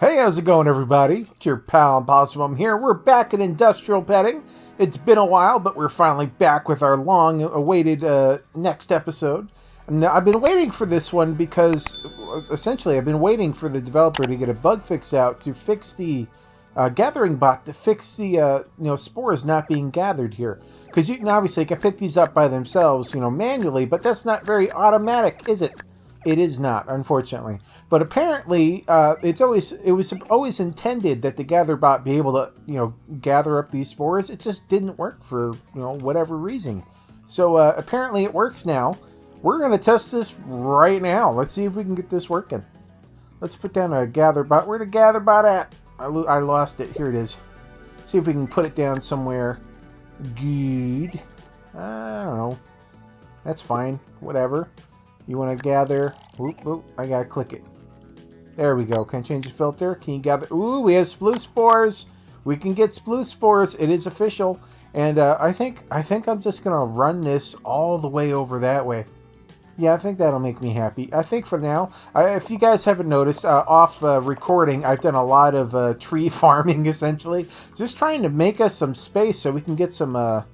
Hey, how's it going, everybody? It's your pal Impossibum here. We're back at industrial petting. It's been a while, but we're finally back with our long-awaited next episode. And I've been waiting for this one because, essentially, I've been waiting for the developer to get a bug fix out to fix the gathering bot to fix the spores not being gathered here. Because you can obviously pick these up by themselves, manually, but that's not very automatic, is it? It is not, unfortunately. But apparently, it was always intended that the gather bot be able to, gather up these spores. It just didn't work for, whatever reason. So apparently it works now. We're going to test this right now. Let's see if we can get this working. Let's put down a gather bot. Where'd the gather bot at? I lost it. Here it is. See if we can put it down somewhere. Good. I don't know. That's fine. Whatever. You want to gather... Oop, I gotta click it. There we go. Can I change the filter? Can you gather... Ooh, we have sploof spores! We can get sploof spores. It is official. And I think I'm just going to run this all the way over that way. Yeah, I think that'll make me happy. I think for now, if you guys haven't noticed, off recording, I've done a lot of tree farming, essentially. Just trying to make us some space so we can get some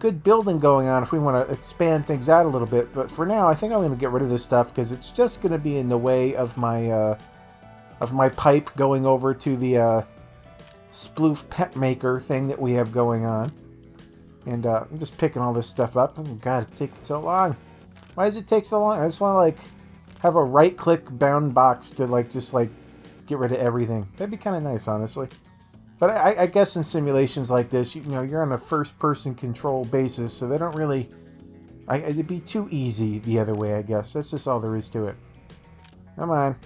good building going on if we want to expand things out a little bit. But for now, I think I'm going to get rid of this stuff because it's just going to be in the way of my pipe going over to the sploof pet maker thing that we have going on. And I'm just picking all this stuff up. Oh, God, it takes so long. Why does it take so long? I just want to have a right-click bound box to just get rid of everything. That'd be kind of nice, honestly. But I guess in simulations like this, you're on a first-person control basis, so they don't really... it'd be too easy the other way, I guess. That's just all there is to it. Come on.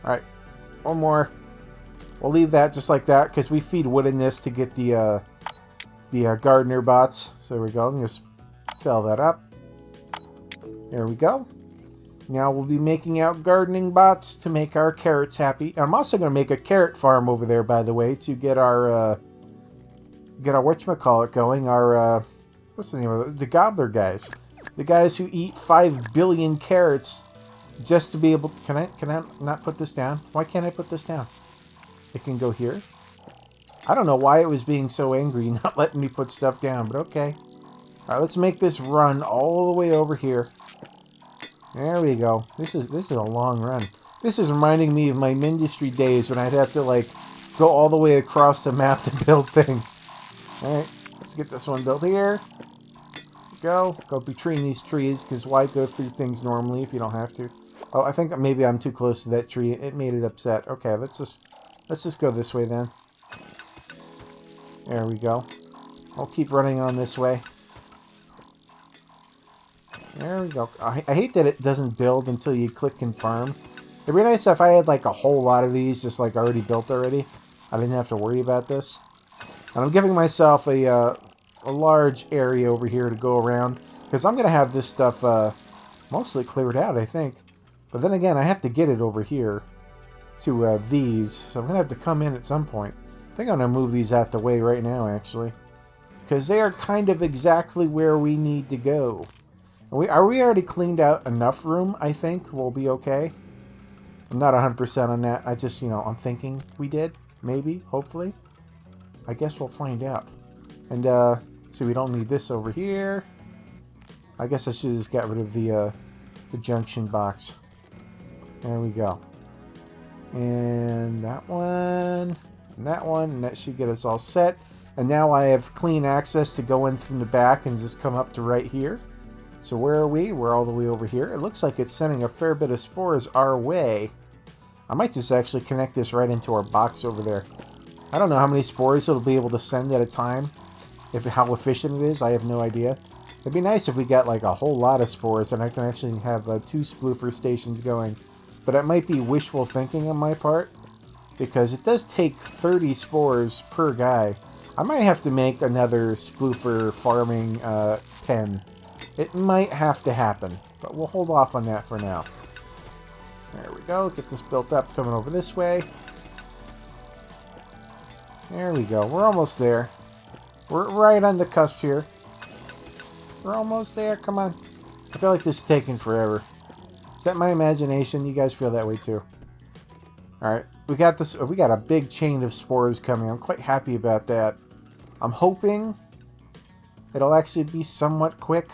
Alright. One more. We'll leave that just like that, because we feed wood in this to get the gardener bots. So there we go. I'm just fill that up. There we go. Now we'll be making out gardening bots to make our carrots happy. I'm also going to make a carrot farm over there, by the way, to get our whatchamacallit going. Our, what's the name of it? The gobbler guys. The guys who eat 5 billion carrots just to be able to... Can I not put this down? Why can't I put this down? It can go here. I don't know why it was being so angry, not letting me put stuff down, but okay. Alright, let's make this run all the way over here. There we go. This is a long run. This is reminding me of my Mindustry days when I'd have to go all the way across the map to build things. Alright, let's get this one built here. Go between these trees, because why go through things normally if you don't have to? Oh, I think maybe I'm too close to that tree. It made it upset. Okay, let's just go this way then. There we go. I'll keep running on this way. There we go. I hate that it doesn't build until you click confirm. It'd be nice if I had a whole lot of these just already built already. I didn't have to worry about this. And I'm giving myself a large area over here to go around, because I'm going to have this stuff mostly cleared out, I think. But then again, I have to get it over here to these, so I'm going to have to come in at some point. I think I'm going to move these out the way right now, actually, because they are kind of exactly where we need to go. Are we already cleaned out enough room, I think? We'll be okay. I'm not 100% on that. I just, I'm thinking we did. Maybe. Hopefully. I guess we'll find out. And, so we don't need this over here. I guess I should just get rid of the junction box. There we go. And that one. And that one. And that should get us all set. And now I have clean access to go in from the back and just come up to right here. So where are we? We're all the way over here. It looks like it's sending a fair bit of spores our way. I might just actually connect this right into our box over there. I don't know how many spores it'll be able to send at a time. How efficient it is, I have no idea. It'd be nice if we got a whole lot of spores and I can actually have 2 sploofer stations going. But it might be wishful thinking on my part, because it does take 30 spores per guy. I might have to make another sploofer farming pen. It might have to happen, but we'll hold off on that for now. There we go. Get this built up, coming over this way. There we go. We're almost there. We're right on the cusp here. We're almost there. Come on. I feel like this is taking forever. Is that my imagination? You guys feel that way too? All right, we got this. We got a big chain of spores coming. I'm quite happy about that. I'm hoping it'll actually be somewhat quick.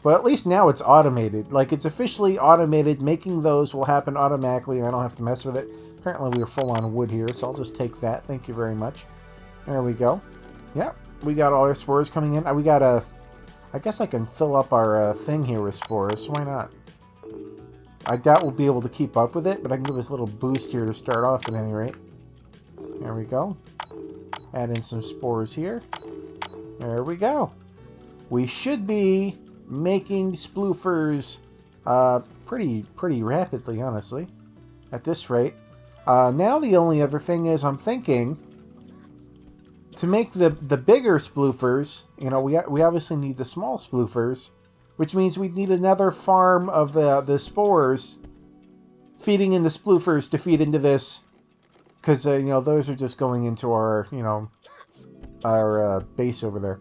But at least now it's automated. Like, it's officially automated. Making those will happen automatically, and I don't have to mess with it. Apparently, we are full on wood here, so I'll just take that. Thank you very much. There we go. Yep, we got all our spores coming in. We got a... I guess I can fill up our thing here with spores. Why not? I doubt we'll be able to keep up with it, but I can give us a little boost here to start off at any rate. There we go. Add in some spores here. There we go. We should be making sploofers pretty rapidly, honestly, at this rate. Now the only other thing is I'm thinking to make the bigger sploofers, you know, we obviously need the small sploofers, which means we need another farm of the spores feeding in the sploofers to feed into this, because you know, those are just going into our, you know, our base over there.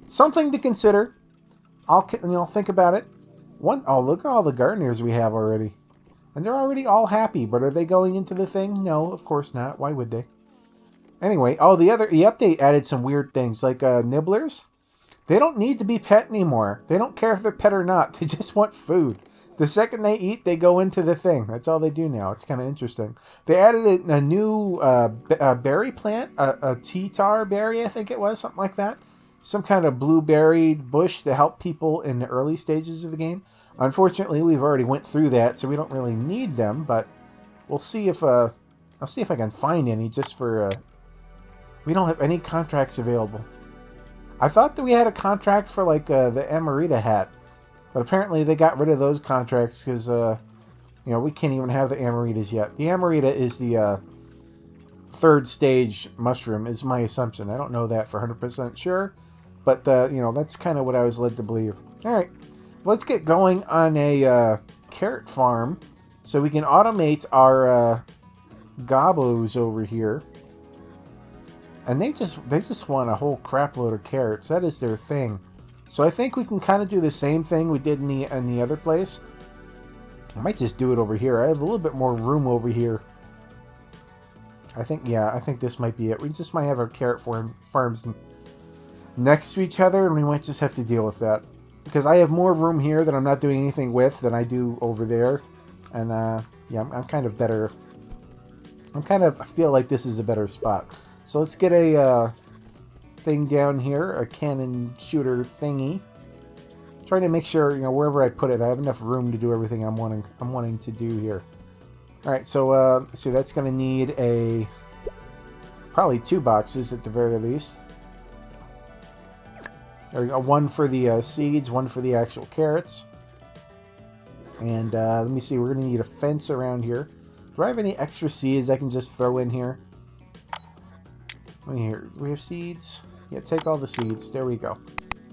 Something to consider. I'll think about it. Oh, look at all the gardeners we have already. And they're already all happy, but are they going into the thing? No, of course not. Why would they? Anyway, oh, the update added some weird things, like nibblers. They don't need to be pet anymore. They don't care if they're pet or not. They just want food. The second they eat, they go into the thing. That's all they do now. It's kind of interesting. They added a new berry plant, a tea-tar berry, I think it was, something like that. Some kind of blueberry bush to help people in the early stages of the game. Unfortunately, we've already went through that, so we don't really need them. But we'll see if I'll see if I can find any just for. We don't have any contracts available. I thought that we had a contract for like the Amarita hat, but apparently they got rid of those contracts because you know, we can't even have the Amaritas yet. The Amarita is the third stage mushroom, is my assumption. I don't know that for 100% sure. But, you know, that's kind of what I was led to believe. All right, let's get going on a carrot farm so we can automate our gobos over here. And they just want a whole crap load of carrots. That is their thing. So I think we can kind of do the same thing we did in the other place. I might just do it over here. I have a little bit more room over here. I think this might be it. We just might have our carrot farms next to each other, and we might just have to deal with that. Because I have more room here that I'm not doing anything with than I do over there. And, yeah, I'm kind of better. I feel like this is a better spot. So let's get a thing down here, a cannon shooter thingy. Trying to make sure, you know, wherever I put it, I have enough room to do everything I'm wanting to do here. All right, so that's going to need probably 2 boxes at the very least. There we go, 1 for the seeds, 1 for the actual carrots. And let me see, we're going to need a fence around here. Do I have any extra seeds I can just throw in here? Here, do we have seeds? Yeah, take all the seeds. There we go.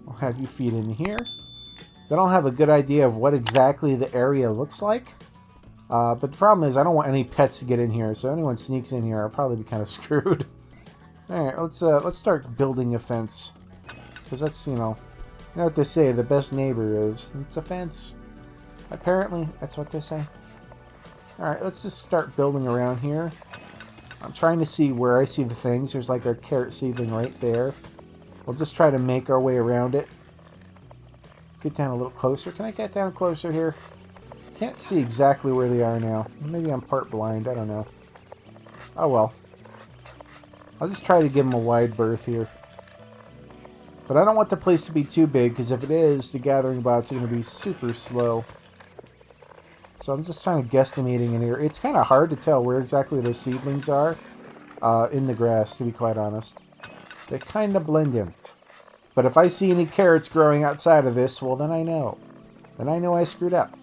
I'll have you feed in here. I don't have a good idea of what exactly the area looks like. But the problem is I don't want any pets to get in here, so anyone sneaks in here, I'll probably be kind of screwed. Alright, let's start building a fence. Because that's, you know what they say, the best neighbor is. It's a fence. Apparently, that's what they say. Alright, let's just start building around here. I'm trying to see where I see the things. There's like a carrot seedling right there. We'll just try to make our way around it. Get down a little closer. Can I get down closer here? Can't see exactly where they are now. Maybe I'm part blind. I don't know. Oh well. I'll just try to give them a wide berth here. But I don't want the place to be too big, because if it is, the gathering bots are going to be super slow. So I'm just trying to guesstimating in here. It's kind of hard to tell where exactly those seedlings are in the grass, to be quite honest. They kind of blend in. But if I see any carrots growing outside of this, well, then I know. Then I know I screwed up.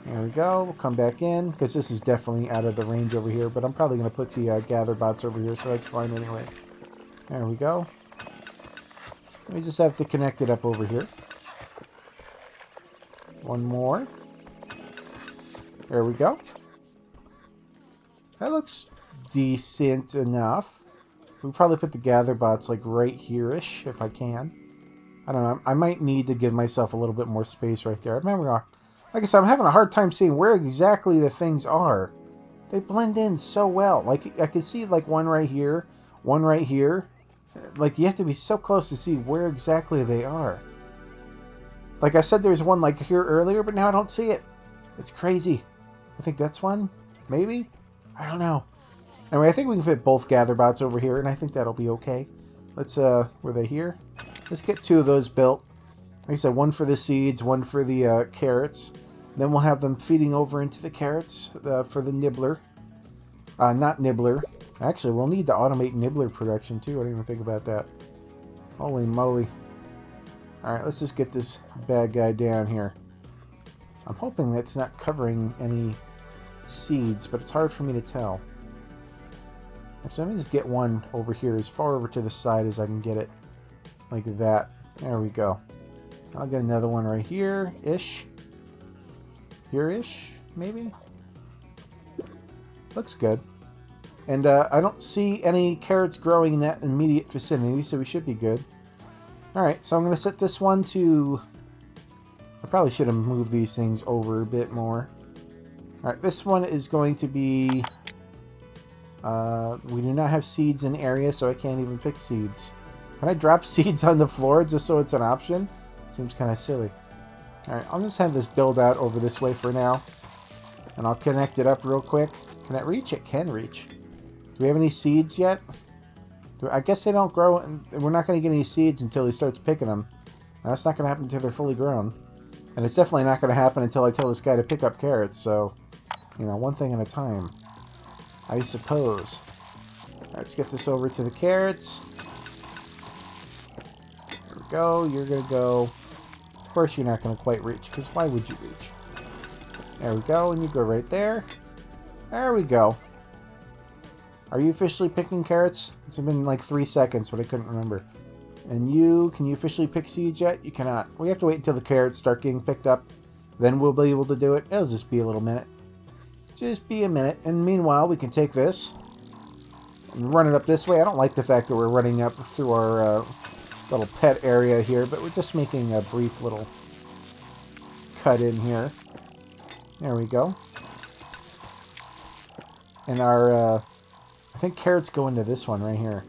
There we go. We'll come back in, because this is definitely out of the range over here. But I'm probably going to put the gather bots over here, so that's fine anyway. There we go. We just have to connect it up over here. One more. There we go. That looks decent enough. We'll probably put the gather bots like right here-ish, if I can. I don't know. I might need to give myself a little bit more space right there. Like I said, I'm having a hard time seeing where exactly the things are. They blend in so well. Like, I can see, like, one right here, one right here. Like, you have to be so close to see where exactly they are. Like I said, there's one, like, here earlier, but now I don't see it. It's crazy. I think that's one? Maybe? I don't know. Anyway, I think we can fit both gather bots over here, and I think that'll be okay. Let's, were they here? Let's get 2 of those built. Like I said, one for the seeds, one for the carrots. Then we'll have them feeding over into the carrots for the nibbler. Not nibbler. Actually, we'll need to automate nibbler production, too. I didn't even think about that. Holy moly. Alright, let's just get this bad guy down here. I'm hoping that's not covering any seeds, but it's hard for me to tell. So let me just get one over here as far over to the side as I can get it. Like that. There we go. I'll get another one right here-ish. Here-ish, maybe? Looks good. And I don't see any carrots growing in that immediate vicinity, so we should be good. Alright, so I'm going to set this one to... I probably should have moved these things over a bit more. Alright, this one is going to be... we do not have seeds in the area, so I can't even pick seeds. Can I drop seeds on the floor just so it's an option? Seems kind of silly. Alright, I'll just have this build out over this way for now. And I'll connect it up real quick. Can it reach? It can reach. Do we have any seeds yet? I guess they don't grow, and we're not going to get any seeds until he starts picking them. And that's not going to happen until they're fully grown. And it's definitely not going to happen until I tell this guy to pick up carrots, so... You know, one thing at a time. I suppose. Alright, let's get this over to the carrots. There we go. You're going to go... Of course you're not going to quite reach, because why would you reach? There we go, and you go right there. There we go. Are you officially picking carrots? It's been like 3 seconds, but I couldn't remember. And you, can you officially pick seeds yet? You cannot. We have to wait until the carrots start getting picked up. Then we'll be able to do it. It'll just be a little minute. Just be a minute. And meanwhile, we can take this and run it up this way. I don't like the fact that we're running up through our little pet area here, but we're just making a brief little cut in here. There we go. And our, I think carrots go into this one right here.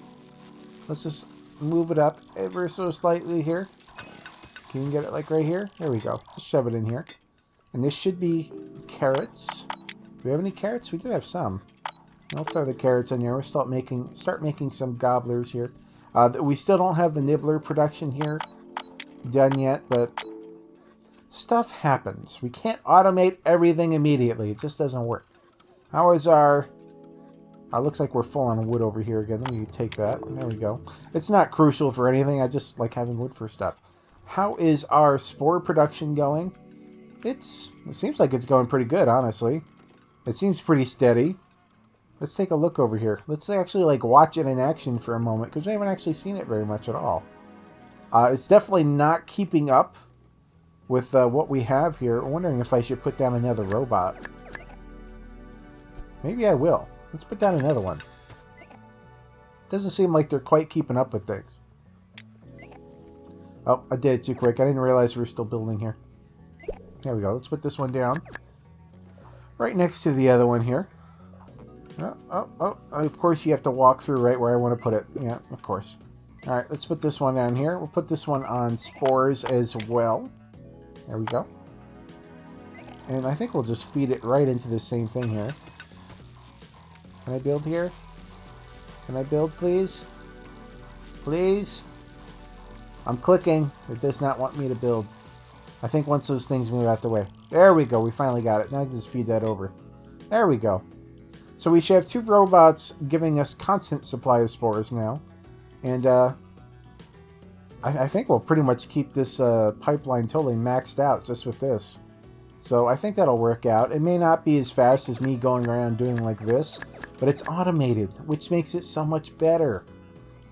Let's just move it up ever so slightly here. Can you get it like right here? There we go. Just shove it in here. And this should be carrots. Do we have any carrots? We do have some. I'll throw the carrots in here. We'll start making some gobblers here. We still don't have the nibbler production here done yet, but stuff happens. We can't automate everything immediately. It just doesn't work. How is our... looks like we're full on wood over here again. Let me take that. There we go. It's not crucial for anything. I just like having wood for stuff. How is our spore production going? It seems like it's going pretty good, honestly. It seems pretty steady. Let's take a look over here. Let's actually like watch it in action for a moment, because we haven't actually seen it very much at all. It's definitely not keeping up with what we have here. I'm wondering if I should put down another robot. Maybe I will. Let's put down another one. Doesn't seem like they're quite keeping up with things. Oh, I did it too quick. I didn't realize we were still building here. There we go. Let's put this one down. Right next to the other one here. Oh, of course you have to walk through right where I want to put it. Yeah, of course. Alright, let's put this one down here. We'll put this one on spores as well. There we go. And I think we'll just feed it right into the same thing here. Can I build here? Can I build, please? Please? I'm clicking. It does not want me to build. I think once those things move out the way. There we go. We finally got it. Now I can just feed that over. There we go. So we should have 2 robots giving us constant supply of spores now. And I think we'll pretty much keep this pipeline totally maxed out just with this. So I think that'll work out. It may not be as fast as me going around doing like this, but it's automated, which makes it so much better.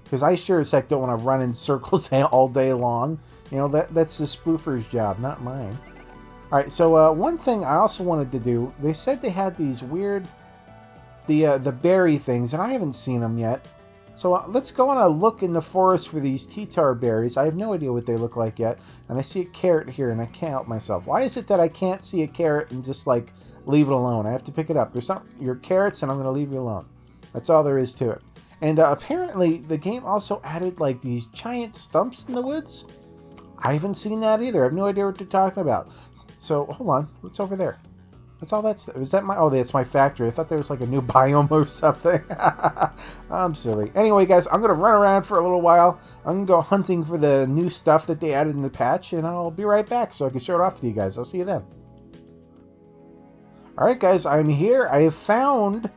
Because I sure as heck don't want to run in circles all day long. You know, that's the spoofer's job, not mine. Alright, so one thing I also wanted to do, they said they had these weird, the berry things, and I haven't seen them yet. So let's go on a look in the forest for these tea-tar berries. I have no idea what they look like yet. And I see a carrot here, and I can't help myself. Why is it that I can't see a carrot and just, like, leave it alone? I have to pick it up. There's some your carrots, and I'm going to leave you alone. That's all there is to it. And apparently, the game also added, like, these giant stumps in the woods. I haven't seen that either. I have no idea what they're talking about. So, hold on. What's over there? What's all that stuff? Is that my... Oh, that's my factory. I thought there was, like, a new biome or something. I'm silly. Anyway, guys, I'm going to run around for a little while. I'm going to go hunting for the new stuff that they added in the patch, and I'll be right back so I can show it off to you guys. I'll see you then. Alright, guys, I'm here. I have found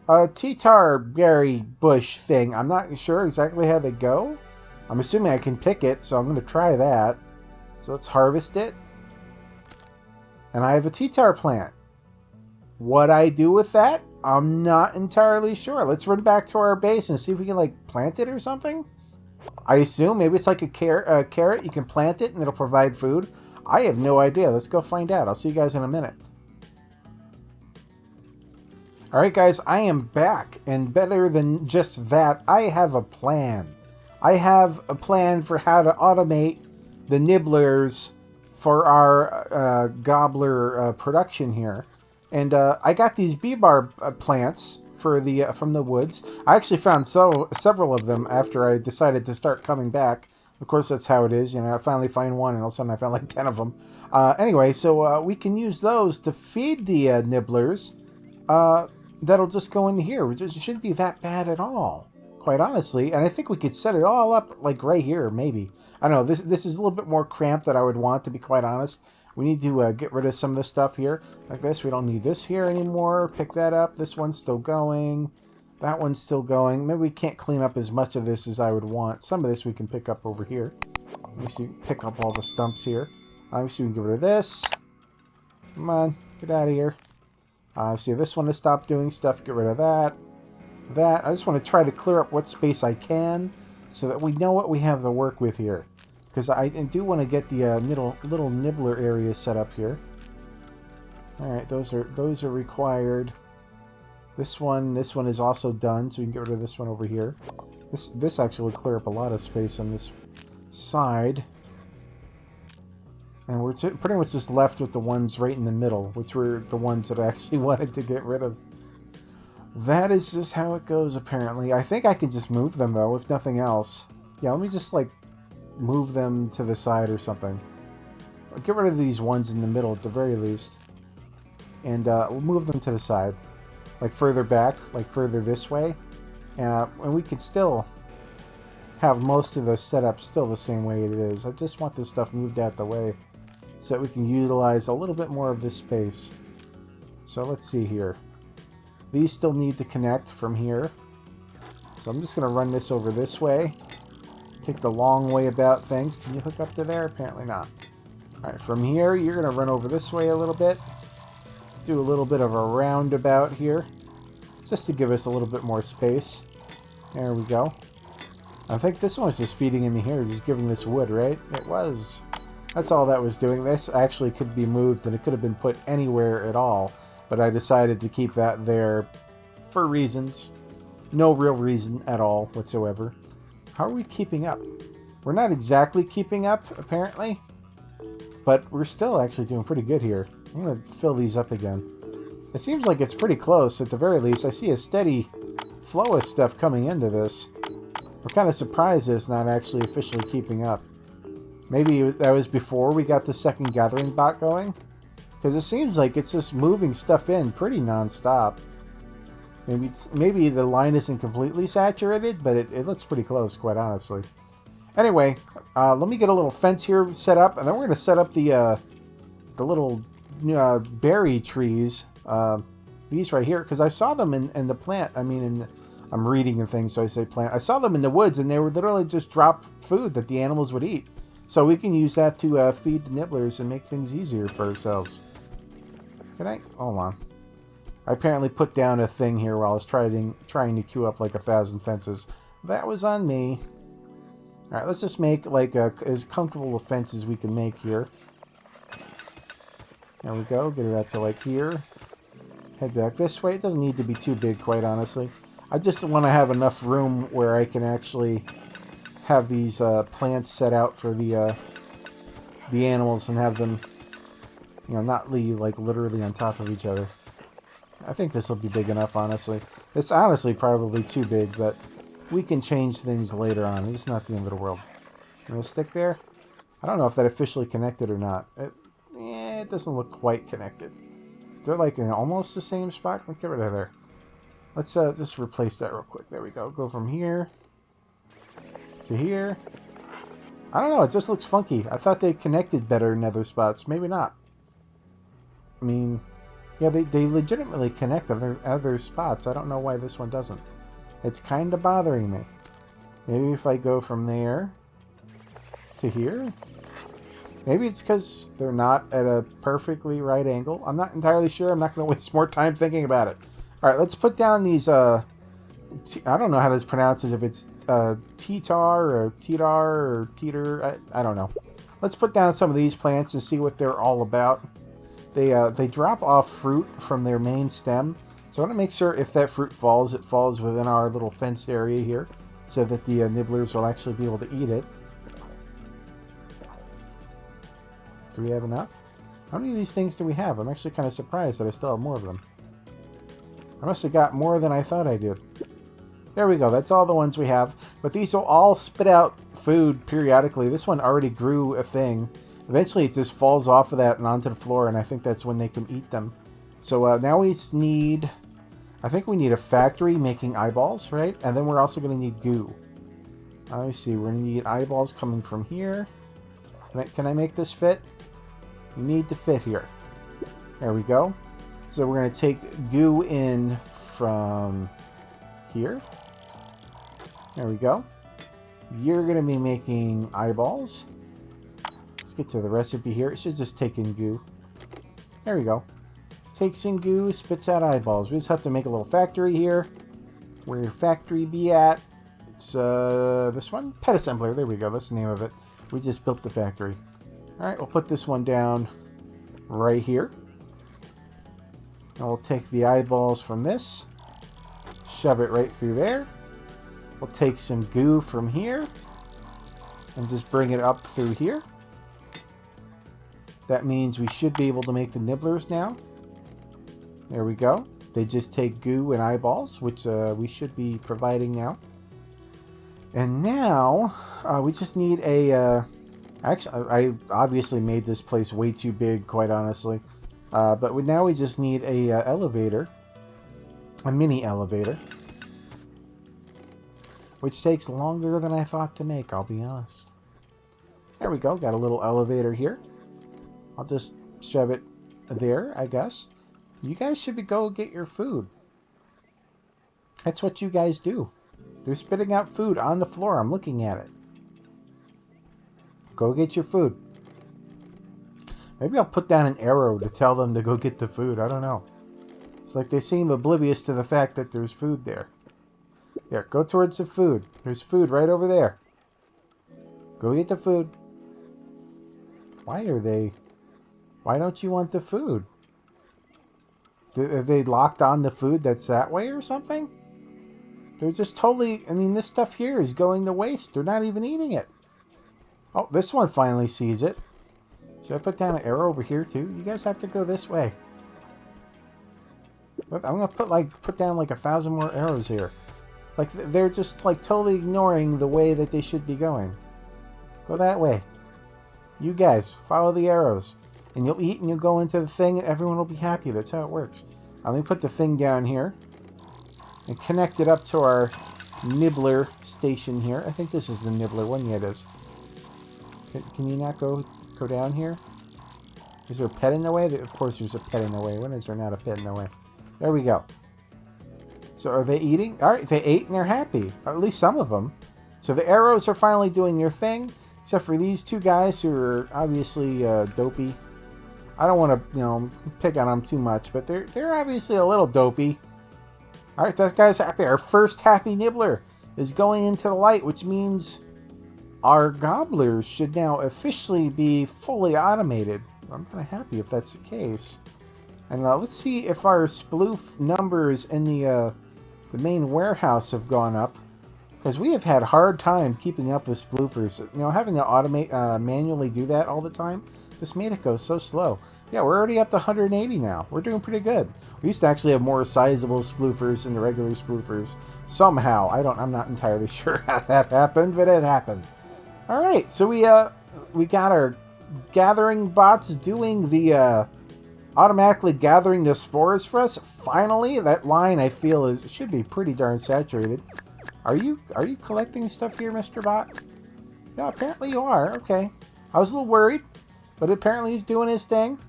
a tea-tar berry bush thing. I'm not sure exactly how they go. I'm assuming I can pick it, so I'm going to try that. So let's harvest it. And I have a tea-tar plant. What I do with that, I'm not entirely sure. Let's run back to our base and see if we can, like, plant it or something. I assume maybe it's like a carrot. You can plant it and it'll provide food. I have no idea. Let's go find out. I'll see you guys in a minute. Alright, guys, I am back. And better than just that, I have a plan. I have a plan for how to automate the nibblers for our gobbler production here. And I got these bee-bar plants for the from the woods. I actually found several of them after I decided to start coming back. Of course, that's how it is. You know, I finally find one, and all of a sudden I found like 10 of them. Anyway, so we can use those to feed the nibblers. That'll just go in here. It shouldn't be that bad at all, quite honestly. And I think we could set it all up like right here, maybe. I don't know. This is a little bit more cramped than I would want, to be quite honest. We need to get rid of some of this stuff here. Like this, we don't need this here anymore. Pick that up. This one's still going. That one's still going. Maybe we can't clean up as much of this as I would want. Some of this we can pick up over here. Let me see. Pick up all the stumps here. Obviously, we can get rid of this. Come on. Get out of here. See, this one to stop doing stuff. Get rid of that. That. I just want to try to clear up what space I can so that we know what we have to work with here. Because I do want to get the little nibbler areas set up here. Alright, those are required. This one is also done, so we can get rid of this one over here. This actually would clear up a lot of space on this side. And we're pretty much just left with the ones right in the middle, which were the ones that I actually wanted to get rid of. That is just how it goes, apparently. I think I can just move them, though, if nothing else. Yeah, let me just, like, move them to the side or something. I'll get rid of these ones in the middle, at the very least. And we'll move them to the side. Like, further back, like, further this way. And we could still have most of the setup still the same way it is. I just want this stuff moved out the way, so that we can utilize a little bit more of this space. So let's see here. These still need to connect from here. So I'm just going to run this over this way. Take the long way about things. Can you hook up to there? Apparently not. Alright, from here you're going to run over this way a little bit. Do a little bit of a roundabout here. Just to give us a little bit more space. There we go. I think this one's just feeding into here. Just giving this wood, right? It was. That's all that was doing. This actually could be moved, and it could have been put anywhere at all. But I decided to keep that there for reasons. No real reason at all whatsoever. How are we keeping up? We're not exactly keeping up, apparently. But we're still actually doing pretty good here. I'm going to fill these up again. It seems like it's pretty close, at the very least. I see a steady flow of stuff coming into this. I'm kind of surprised it's not actually officially keeping up. Maybe that was before we got the second gathering bot going? Because it seems like it's just moving stuff in pretty non-stop. Maybe the line isn't completely saturated, but it looks pretty close, quite honestly. Anyway, let me get a little fence here set up, and then we're going to set up the little berry trees. These right here, because I saw them in the plant. I mean, I'm reading and things, so I say plant. I saw them in the woods, and they were literally just drop food that the animals would eat. So we can use that to feed the nibblers and make things easier for ourselves. Can I? Hold on. I apparently put down a thing here while I was trying to queue up like 1,000 fences. That was on me. Alright, let's just make like as comfortable a fence as we can make here. There we go. Get that to like here. Head back this way. It doesn't need to be too big, quite honestly. I just want to have enough room where I can actually have these plants set out for the animals and have them, you know, not leave like literally on top of each other. I think this will be big enough, honestly. It's honestly probably too big, but we can change things later on. It's not the end of the world. You want to stick there? I don't know if that officially connected or not. It doesn't look quite connected. They're like in almost the same spot. Let's get rid of there. Let's just replace that real quick. There we go. Go from here to here. I don't know. It just looks funky. I thought they connected better in other spots. Maybe not. I mean, yeah, they legitimately connect other spots. I don't know why this one doesn't. It's kind of bothering me. Maybe if I go from there to here. Maybe it's because they're not at a perfectly right angle. I'm not entirely sure. I'm not going to waste more time thinking about it. All right, let's put down these, I don't know how this pronounces, if it's T-tar or T-tar or Teeter. I don't know. Let's put down some of these plants and see what they're all about. They drop off fruit from their main stem. So I want to make sure if that fruit falls, it falls within our little fenced area here so that the nibblers will actually be able to eat it. Do we have enough? How many of these things do we have? I'm actually kind of surprised that I still have more of them. I must have got more than I thought I did. There we go. That's all the ones we have. But these will all spit out food periodically. This one already grew a thing. Eventually it just falls off of that and onto the floor, and I think that's when they can eat them. So now we need... I think we need a factory making eyeballs, right? And then we're also going to need goo. Let me see. We're going to need eyeballs coming from here. Can I make this fit? We need to fit here. There we go. So we're going to take goo in from here. There we go. You're going to be making eyeballs. Let's get to the recipe here. It should just take in goo. There we go. Takes in goo, spits out eyeballs. We just have to make a little factory here. Where your factory be at? It's this one? Pet assembler. There we go. That's the name of it. We just built the factory. Alright, we'll put this one down right here. And we'll take the eyeballs from this. Shove it right through there. We'll take some goo from here. And just bring it up through here. That means we should be able to make the nibblers now. There we go. They just take goo and eyeballs, which we should be providing now. And now, we just need a... actually, I obviously made this place way too big, quite honestly. But now we just need a elevator. A mini elevator. Which takes longer than I thought to make, I'll be honest. There we go. Got a little elevator here. I'll just shove it there, I guess. You guys should go get your food. That's what you guys do. They're spitting out food on the floor. I'm looking at it. Go get your food. Maybe I'll put down an arrow to tell them to go get the food. I don't know. It's like they seem oblivious to the fact that there's food there. Here, go towards the food. There's food right over there. Go get the food. Why don't you want the food? Are they locked on the food that's that way or something? They're just totally... I mean, this stuff here is going to waste. They're not even eating it. Oh, this one finally sees it. Should I put down an arrow over here too? You guys have to go this way. I'm going to put down like 1,000 more arrows here. It's like they're just like totally ignoring the way that they should be going. Go that way. You guys, follow the arrows. And you'll eat and you'll go into the thing and everyone will be happy. That's how it works. Let me put the thing down here. And connect it up to our nibbler station here. I think this is the nibbler one. Yeah, it is. Can you not go down here? Is there a pet in the way? Of course there's a pet in the way. When is there not a pet in the way? There we go. So are they eating? Alright, they ate and they're happy. At least some of them. So the arrows are finally doing their thing. Except for these two guys who are obviously dopey. I don't want to, pick on them too much, but they're obviously a little dopey. Alright, that guy's happy. Our first happy nibbler is going into the light, which means our gobblers should now officially be fully automated. I'm kind of happy if that's the case. And let's see if our sploof numbers in the the main warehouse have gone up. Because we have had a hard time keeping up with sploofers. You know, having to automate, manually do that all the time just made it go so slow. Yeah, we're already up to 180 now. We're doing pretty good. We used to actually have more sizable sploofers than the regular sploofers. Somehow. I'm not entirely sure how that happened, but it happened. Alright, so we got our gathering bots doing the, automatically gathering the spores for us. Finally, that line I feel should be pretty darn saturated. Are you collecting stuff here, Mr. Bot? Yeah, apparently you are. Okay. I was a little worried, but apparently he's doing his thing.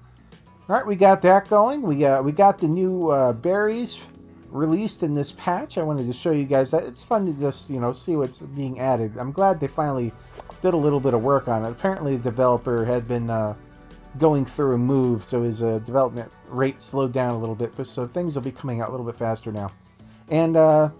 All right, we got that going. We got the new berries released in this patch. I wanted to show you guys that. It's fun to just, you know, see what's being added. I'm glad they finally did a little bit of work on it. Apparently the developer had been going through a move, so his development rate slowed down a little bit, but so things will be coming out a little bit faster now. And all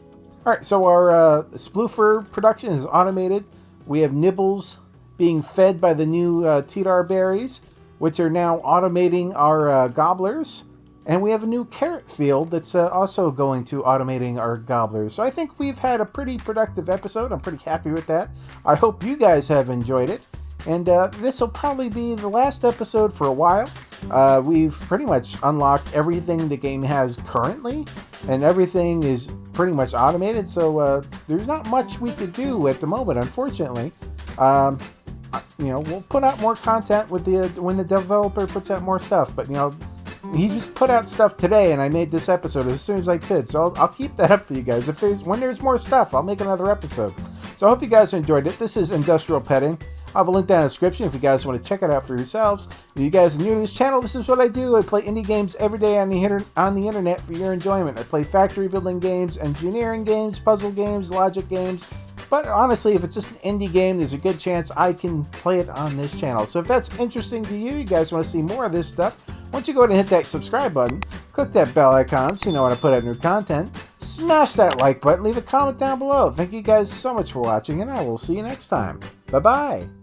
right, so our sploofer production is automated. We have nibbles being fed by the new Tidar berries, which are now automating our gobblers. And we have a new carrot field that's also going to automating our gobblers. So I think we've had a pretty productive episode. I'm pretty happy with that. I hope you guys have enjoyed it. And this will probably be the last episode for a while. We've pretty much unlocked everything the game has currently, and everything is pretty much automated, so there's not much we could do at the moment, unfortunately. You know, we'll put out more content with when the developer puts out more stuff, but you know, he just put out stuff today, and I made this episode as soon as I could, so I'll keep that up for you guys. When there's more stuff, I'll make another episode. So I hope you guys enjoyed it. This is Industrial Petting. I'll have a link down in the description if you guys want to check it out for yourselves. If you guys are new to this channel, this is what I do. I play indie games every day on the internet for your enjoyment. I play factory building games, engineering games, puzzle games, logic games. But honestly, if it's just an indie game, there's a good chance I can play it on this channel. So if that's interesting to you, you guys want to see more of this stuff, why don't you go ahead and hit that subscribe button, click that bell icon so you know when I put out new content, smash that like button, leave a comment down below. Thank you guys so much for watching, and I will see you next time. Bye-bye.